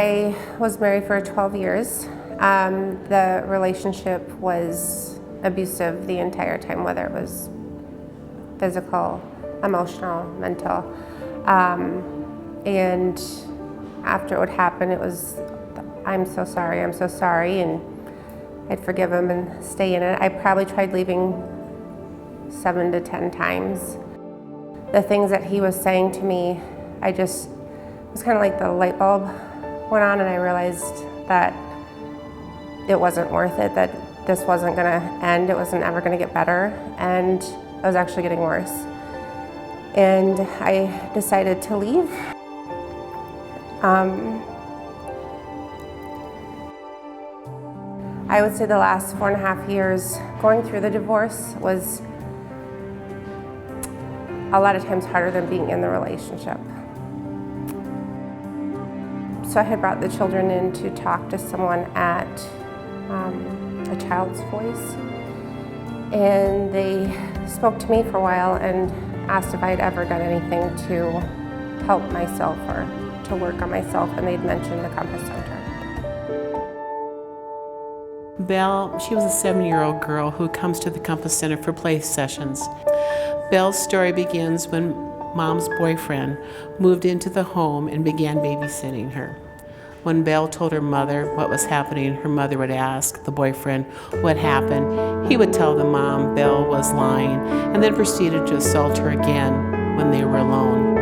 I was married for 12 years. The relationship was abusive the entire time, whether it was physical, emotional, mental. And after it would happen, it was, I'm so sorry, and I'd forgive him and stay in it. I probably tried leaving 7 to 10 times. The things that he was saying to me, it was kind of like the light bulb went on, and I realized that it wasn't worth it, that this wasn't gonna end, it wasn't ever gonna get better, and it was actually getting worse. And I decided to leave. I would say the last 4.5 years going through the divorce was a lot of times harder than being in the relationship. So I had brought the children in to talk to someone at a Child's Voice, and they spoke to me for a while and asked if I'd ever done anything to help myself or to work on myself, and they'd mentioned the Compass Center. Belle, she was a 7-year-old girl who comes to the Compass Center for play sessions. Belle's story begins when Mom's boyfriend moved into the home and began babysitting her. When Belle told her mother what was happening, her mother would ask the boyfriend what happened. He would tell the mom Belle was lying and then proceeded to assault her again when they were alone.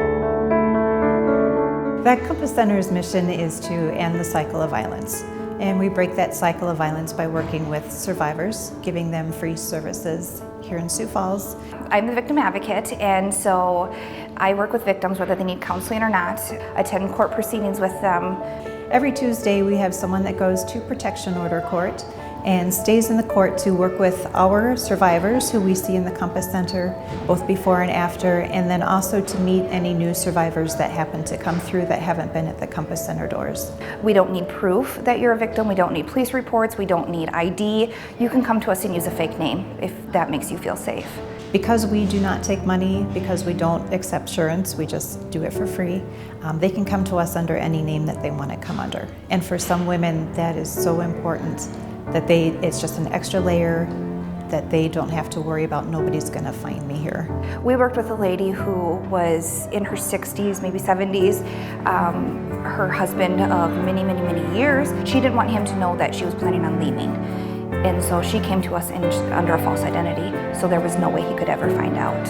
The Compass Center's mission is to end the cycle of violence. And we break that cycle of violence by working with survivors, giving them free services here in Sioux Falls. I'm the victim advocate, and so I work with victims whether they need counseling or not, attend court proceedings with them. Every Tuesday we have someone that goes to protection order court and stays in the court to work with our survivors who we see in the Compass Center, both before and after, and then also to meet any new survivors that happen to come through that haven't been at the Compass Center doors. We don't need proof that you're a victim, we don't need police reports, we don't need ID. You can come to us and use a fake name if that makes you feel safe. Because we do not take money, because we don't accept insurance, we just do it for free, they can come to us under any name that they want to come under. And for some women, that is so important that it's just an extra layer that they don't have to worry about, nobody's gonna find me here. We worked with a lady who was in her 60s, maybe 70s. Her husband of many, many, many years, she didn't want him to know that she was planning on leaving. And so she came to us under a false identity, so there was no way he could ever find out.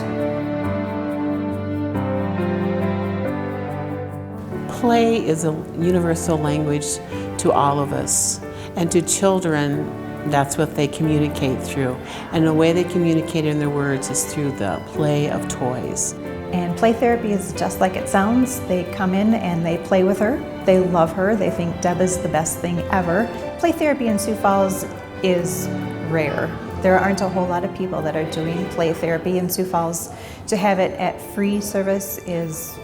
Play is a universal language to all of us. And to children, that's what they communicate through. And the way they communicate in their words is through the play of toys. And play therapy is just like it sounds. They come in and they play with her. They love her. They think Deb is the best thing ever. Play therapy in Sioux Falls is rare. There aren't a whole lot of people that are doing play therapy in Sioux Falls. To have it at free service is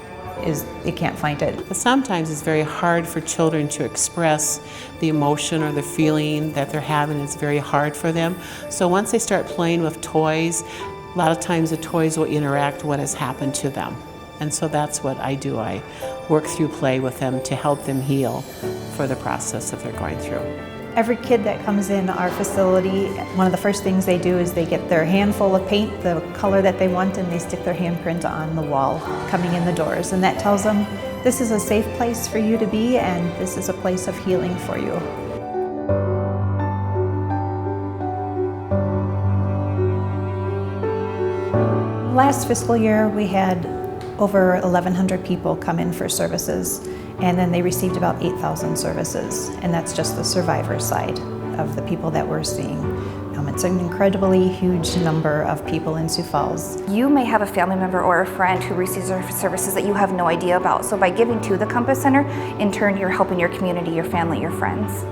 you can't find it. But sometimes it's very hard for children to express the emotion or the feeling that they're having. It's very hard for them. So once they start playing with toys, a lot of times the toys will interact with what has happened to them. And so that's what I do. I work through play with them to help them heal for the process that they're going through. Every kid that comes in our facility, one of the first things they do is they get their handful of paint, the color that they want, and they stick their handprint on the wall coming in the doors. And that tells them this is a safe place for you to be, and this is a place of healing for you. Last fiscal year, we had over 1,100 people come in for services, and then they received about 8,000 services, and that's just the survivor side of the people that we're seeing. It's an incredibly huge number of people in Sioux Falls. You may have a family member or a friend who receives services that you have no idea about, so by giving to the Compass Center, in turn you're helping your community, your family, your friends.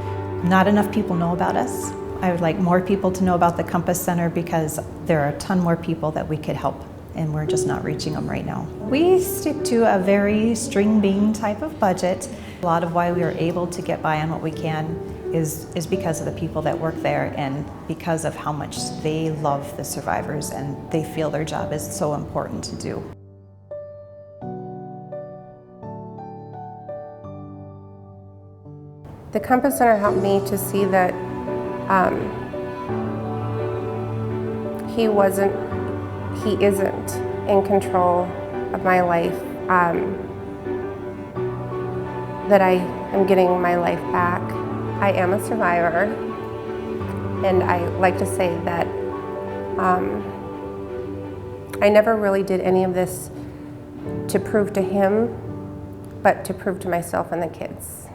Not enough people know about us. I would like more people to know about the Compass Center because there are a ton more people that we could help, and we're just not reaching them right now. We stick to a very string bean type of budget. A lot of why we are able to get by on what we can is because of the people that work there and because of how much they love the survivors and they feel their job is so important to do. The Compass Center helped me to see that he isn't in control of my life, that I am getting my life back. I am a survivor, and I like to say that I never really did any of this to prove to him, but to prove to myself and the kids.